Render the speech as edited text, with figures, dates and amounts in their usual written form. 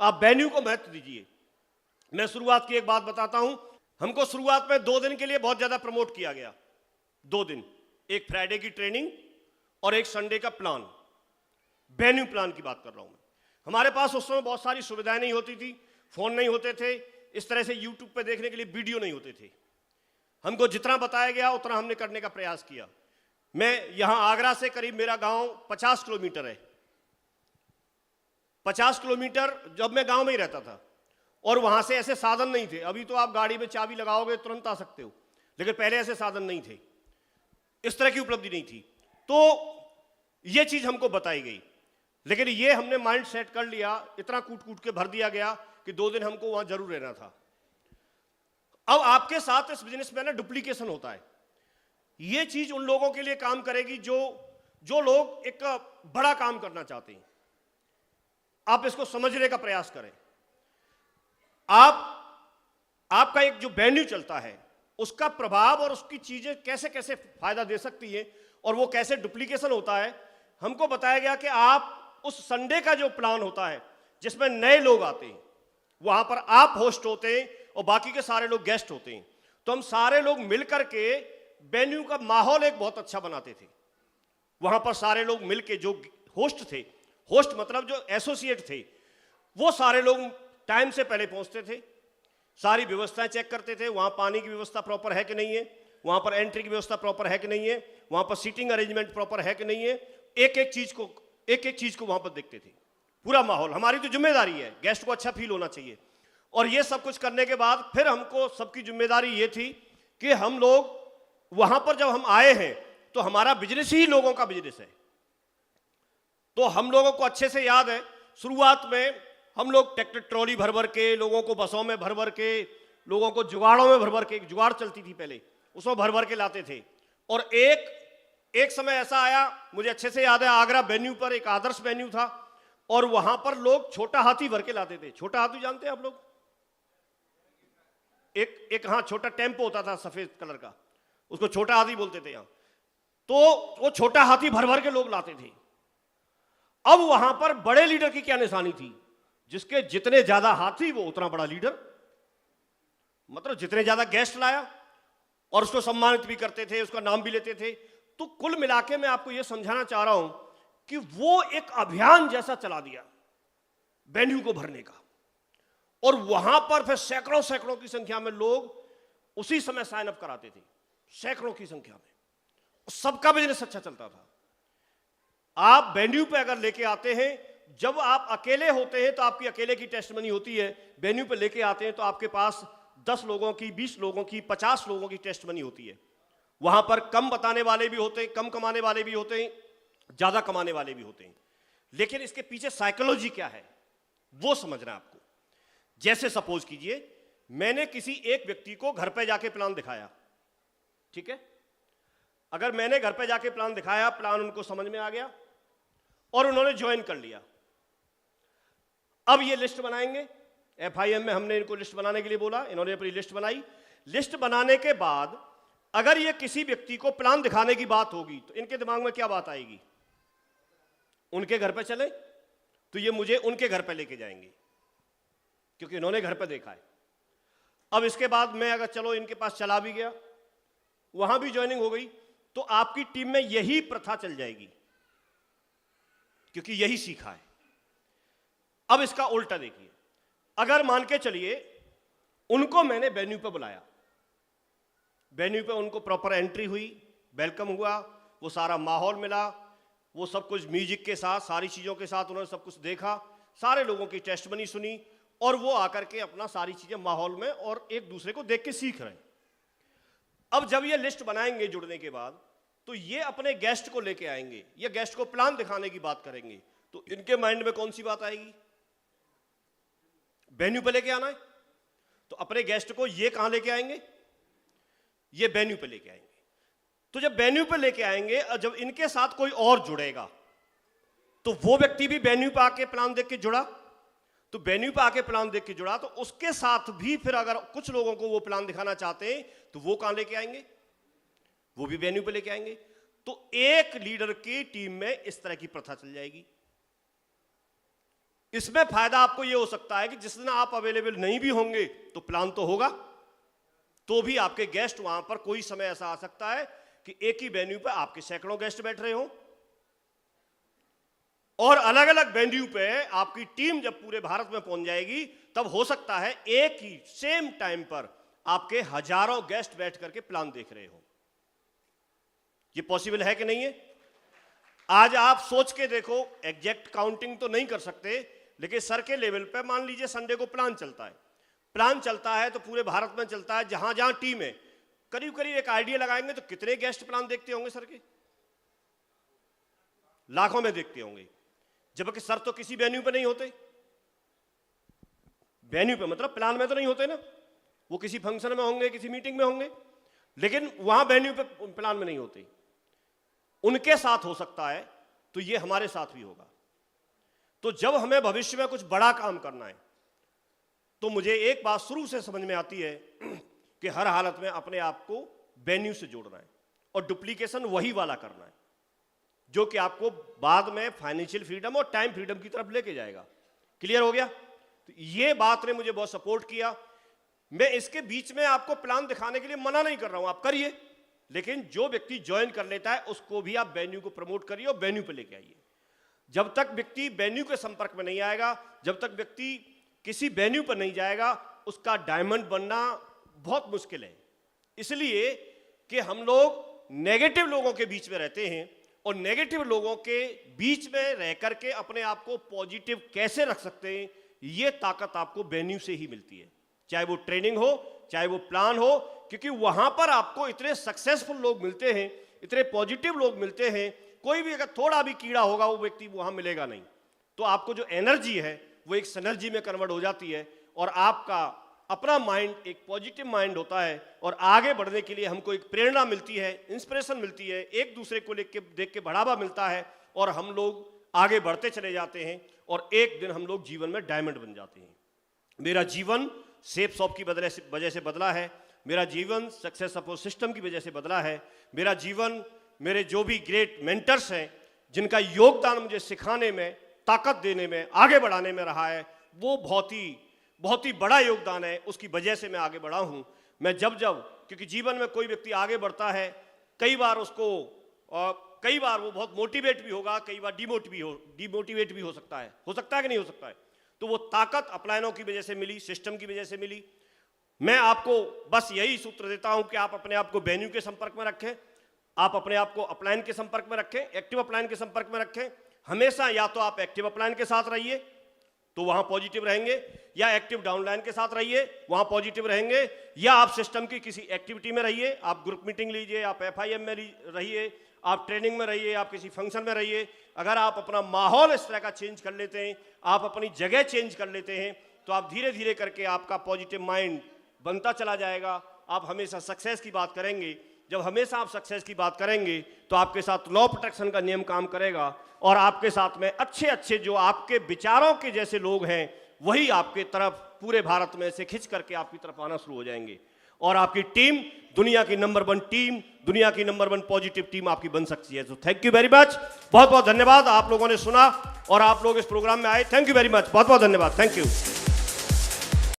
आप वेन्यू को महत्व दीजिए। मैं शुरुआत की एक बात बताता हूं, हमको शुरुआत में 2 दिन के लिए बहुत ज्यादा प्रमोट किया गया। 2 दिन, एक फ्राइडे की ट्रेनिंग और एक संडे का प्लान। वेन्यू प्लान की बात कर रहा हूं मैं। हमारे पास उस समय बहुत सारी सुविधाएं नहीं होती थी, फोन नहीं होते थे, इस तरह से यूट्यूब पे देखने के लिए वीडियो नहीं होते थे। हमको जितना बताया गया उतना हमने करने का प्रयास किया। मैं यहां आगरा से करीब, मेरा गांव 50 किलोमीटर है। 50 किलोमीटर जब मैं गांव में ही रहता था, और वहां से ऐसे साधन नहीं थे। अभी तो आप गाड़ी में चाबी लगाओगे तुरंत आ सकते हो, लेकिन पहले ऐसे साधन नहीं थे, इस तरह की उपलब्धि नहीं थी। तो ये चीज हमको बताई गई, लेकिन ये हमने माइंड सेट कर लिया, इतना कूट कूट के भर दिया गया कि 2 दिन हमको वहां जरूर रहना था। अब आपके साथ इस बिजनेस में ना डुप्लीकेशन होता है। ये चीज उन लोगों के लिए काम करेगी जो लोग एक बड़ा काम करना चाहते हैं। आप इसको समझने का प्रयास करें। आपका एक जो वेन्यू चलता है, उसका प्रभाव और उसकी चीजें कैसे कैसे फायदा दे सकती है और वो कैसे डुप्लीकेशन होता है, हमको बताया गया कि आप उस संडे का जो प्लान होता है जिसमें नए लोग आते हैं, वहां पर आप होस्ट होते हैं और बाकी के सारे लोग गेस्ट होते हैं। तो हम सारे लोग मिलकर के वेन्यू का माहौल एक बहुत अच्छा बनाते थे। वहां पर सारे लोग मिलके, जो होस्ट थे, होस्ट मतलब जो एसोसिएट थे, वो सारे लोग टाइम से पहले पहुंचते थे, सारी व्यवस्थाएं चेक करते थे। वहां पानी की व्यवस्था प्रॉपर है कि नहीं है, वहां पर एंट्री की व्यवस्था प्रॉपर है कि नहीं है, वहां पर सीटिंग अरेंजमेंट प्रॉपर है कि नहीं है, एक एक चीज को वहां पर देखते थे। पूरा माहौल, हमारी तो जिम्मेदारी है, गेस्ट को अच्छा फील होना चाहिए। और ये सब कुछ करने के बाद फिर हमको सबकी जिम्मेदारी ये थी कि हम लोग वहां पर जब हम आए हैं तो हमारा बिजनेस ही लोगों का बिजनेस है। तो हम लोगों को अच्छे से याद है, शुरुआत में हम लोग ट्रैक्टर ट्रॉली भर भर के, लोगों को बसों में भर भर के, लोगों को जुगाड़ों में भर भर के, जुगाड़ चलती थी पहले, उसमें भर भर के लाते थे। और एक समय ऐसा आया, मुझे अच्छे से याद है, आगरा वेन्यू पर एक आदर्श वेन्यू था और वहां पर लोग छोटा हाथी भर के लाते थे। छोटा हाथी जानते हैं आप लोग? एक हाँ, छोटा टेम्पो होता था सफेद कलर का, उसको छोटा हाथी बोलते थे यहां। तो वो छोटा हाथी भर भर के लोग लाते थे। अब वहां पर बड़े लीडर की क्या निशानी थी? जिसके जितने ज्यादा हाथी वो उतना बड़ा लीडर, मतलब जितने ज्यादा गेस्ट लाया, और उसको सम्मानित भी करते थे, उसका नाम भी लेते थे। तो कुल मिलाके मैं आपको यह समझाना चाह रहा हूं कि वो एक अभियान जैसा चला दिया वेन्यू को भरने का, और वहां पर फिर सैकड़ों सैकड़ों की संख्या में लोग उसी समय साइन अप कराते थे, सैकड़ों की संख्या में। सबका बिजनेस अच्छा चलता था। आप वेन्यू पे अगर लेके आते हैं, जब आप अकेले होते हैं तो आपकी अकेले की टेस्टमनी होती है, वेन्यू पे लेके आते हैं तो आपके पास 10 लोगों की, 20 लोगों की, 50 लोगों की टेस्टमनी होती है। वहां पर कम बताने वाले भी होते हैं, कम कमाने वाले भी होते हैं, ज्यादा कमाने वाले भी होते हैं। लेकिन इसके पीछे साइकोलॉजी क्या है वो समझना है आपको। जैसे सपोज कीजिए मैंने किसी एक व्यक्ति को घर पे जाके प्लान दिखाया, ठीक है? अगर मैंने घर पे जाके प्लान दिखाया, प्लान उनको समझ में आ गया और उन्होंने ज्वाइन कर लिया, अब ये लिस्ट बनाएंगे। FIM में हमने इनको लिस्ट बनाने के लिए बोला, इन्होंने अपनी लिस्ट बनाई। लिस्ट बनाने के बाद अगर ये किसी व्यक्ति को प्लान दिखाने की बात होगी तो इनके दिमाग में क्या बात आएगी? उनके घर पे चले तो ये मुझे उनके घर पे लेके जाएंगे, क्योंकि इन्होंने घर पे देखा है। अब इसके बाद मैं अगर चलो इनके पास चला भी गया, वहां भी ज्वाइनिंग हो गई, तो आपकी टीम में यही प्रथा चल जाएगी, क्योंकि यही सीखा है। अब इसका उल्टा देखिए, अगर मान के चलिए उनको मैंने वेन्यू पे बुलाया, वेन्यू पे उनको प्रॉपर एंट्री हुई, वेलकम हुआ, वो सारा माहौल मिला, वो सब कुछ म्यूजिक के साथ, सारी चीजों के साथ उन्होंने सब कुछ देखा, सारे लोगों की टेस्टमनी सुनी, और वो आकर के अपना सारी चीजें माहौल में और एक दूसरे को देख के सीख रहे हैं। अब जब ये लिस्ट बनाएंगे जुड़ने के बाद, तो ये अपने गेस्ट को लेके आएंगे, ये गेस्ट को प्लान दिखाने की बात करेंगे, तो इनके माइंड में कौन सी बात आएगी? वेन्यू पे लेके आना है, तो अपने गेस्ट को ये कहां लेके आएंगे? ये वेन्यू पे लेके आएंगे। तो जब वेन्यू पे लेके आएंगे और जब इनके साथ कोई और जुड़ेगा, तो वो व्यक्ति भी वेन्यू पे आके प्लान देख के जुड़ा, तो वेन्यू पे आके प्लान देख के जुड़ा, तो उसके साथ भी फिर अगर कुछ लोगों को वो प्लान दिखाना चाहते हैं तो वो कहां लेके आएंगे? वो भी वेन्यू पे लेके आएंगे। तो एक लीडर की टीम में इस तरह की प्रथा चल जाएगी। इसमें फायदा आपको यह हो सकता है कि जिस दिन आप अवेलेबल नहीं भी होंगे तो प्लान तो होगा, तो भी आपके गेस्ट वहां पर कोई समय ऐसा आ सकता है कि एक ही वेन्यू पर आपके सैकड़ों गेस्ट बैठ रहे हो, और अलग अलग वेन्यू पे आपकी टीम जब पूरे भारत में पहुंच जाएगी तब हो सकता है एक ही सेम टाइम पर आपके हजारों गेस्ट बैठ करके प्लान देख रहे हो। ये पॉसिबल है कि नहीं है? आज आप सोच के देखो, एग्जैक्ट काउंटिंग तो नहीं कर सकते, लेकिन सर के लेवल पे मान लीजिए संडे को प्लान चलता है, प्लान चलता है तो पूरे भारत में चलता है, जहां जहां टीम है करीब करीब एक आइडिया लगाएंगे तो कितने गेस्ट प्लान देखते होंगे सर के? लाखों में देखते होंगे, जबकि सर तो किसी वेन्यू पे नहीं होते। वेन्यू पे मतलब प्लान में तो नहीं होते ना, वो किसी फंक्शन में होंगे, किसी मीटिंग में होंगे, लेकिन वहां वेन्यू पे प्लान में नहीं होते। उनके साथ हो सकता है तो ये हमारे साथ भी होगा। तो जब हमें भविष्य में कुछ बड़ा काम करना है तो मुझे एक बात शुरू से समझ में आती है कि हर हालत में अपने आप को वेन्यू से जोड़ना है और डुप्लीकेशन वही वाला करना है जो कि आपको बाद में फाइनेंशियल फ्रीडम और टाइम फ्रीडम की तरफ लेके जाएगा। क्लियर हो गया? तो ये बात ने मुझे बहुत सपोर्ट किया। मैं इसके बीच में आपको प्लान दिखाने के लिए मना नहीं कर रहा हूं, आप करिए, लेकिन जो व्यक्ति ज्वाइन कर लेता है उसको भी आप वेन्यू को प्रमोट करिए और वेन्यू पे लेके आइए। जब तक व्यक्ति वेन्यू के संपर्क में नहीं आएगा, जब तक व्यक्ति किसी वेन्यू पर नहीं जाएगा, उसका डायमंड बनना बहुत मुश्किल है। इसलिए कि हम लोग नेगेटिव लोगों के बीच में रहते हैं और नेगेटिव लोगों के बीच में रह करके अपने आप को पॉजिटिव कैसे रख सकते हैं, यह ताकत आपको वेन्यू से ही मिलती है। चाहे वो ट्रेनिंग हो, चाहे वो प्लान हो, क्योंकि वहां पर आपको इतने सक्सेसफुल लोग मिलते हैं, इतने पॉजिटिव लोग मिलते हैं, कोई भी अगर थोड़ा भी कीड़ा होगा वो व्यक्ति वहां मिलेगा नहीं। तो आपको जो एनर्जी है वो एक सिनर्जी में कन्वर्ट हो जाती है और आपका अपना माइंड एक पॉजिटिव माइंड होता है और आगे बढ़ने के लिए हमको एक प्रेरणा मिलती है, इंस्पिरेशन मिलती है, एक दूसरे को देख के बढ़ावा मिलता है और हम लोग आगे बढ़ते चले जाते हैं और एक दिन हम लोग जीवन में डायमंड बन जाते हैं। मेरा जीवन सेफ शॉप की वजह से बदला है, मेरा जीवन सक्सेस सपोर्ट सिस्टम की वजह से बदला है, मेरा जीवन मेरे जो भी ग्रेट मेंटर्स हैं जिनका योगदान मुझे सिखाने में, ताकत देने में, आगे बढ़ाने में रहा है, वो बहुत ही बड़ा योगदान है, उसकी वजह से मैं आगे बढ़ा हूं। मैं जब क्योंकि जीवन में कोई व्यक्ति आगे बढ़ता है, कई बार वो बहुत मोटिवेट भी होगा, कई बार डिमोटिवेट भी हो सकता है कि नहीं हो सकता है। तो वो ताकत अपलायनों की वजह से मिली, सिस्टम की वजह से मिली। मैं आपको बस यही सूत्र देता हूं कि आप अपने आप को वेन्यू के संपर्क में रखें, आप अपने आप को अपलायन के संपर्क में रखें, एक्टिव अपलायन के संपर्क में रखें। हमेशा या तो आप एक्टिव अपलायन के साथ रहिए तो वहां पॉजिटिव रहेंगे, या एक्टिव डाउनलाइन के साथ रहिए, वहां पॉजिटिव रहेंगे, या आप सिस्टम की किसी एक्टिविटी में रहिए, आप ग्रुप मीटिंग लीजिए, आप FIM में रहिए, आप ट्रेनिंग में रहिए, आप किसी फंक्शन में रहिए। अगर आप अपना माहौल इस तरह का चेंज कर लेते हैं, आप अपनी जगह चेंज कर लेते हैं, तो आप धीरे धीरे करके आपका पॉजिटिव माइंड बनता चला जाएगा। आप हमेशा सक्सेस की बात करेंगे। जब हमेशा आप सक्सेस की बात करेंगे तो आपके साथ लॉ प्रोटेक्शन का नियम काम करेगा और आपके साथ में अच्छे जो आपके विचारों के जैसे लोग हैं वही आपके तरफ पूरे भारत में से खिंच करके आपकी तरफ आना शुरू हो जाएंगे और आपकी टीम दुनिया की नंबर 1 टीम, दुनिया की नंबर 1 पॉजिटिव टीम आपकी बन सकती है। तो थैंक यू वेरी मच, बहुत बहुत धन्यवाद। आप लोगों ने सुना और आप लोग इस प्रोग्राम में आए, थैंक यू वेरी मच, बहुत बहुत धन्यवाद, थैंक यू।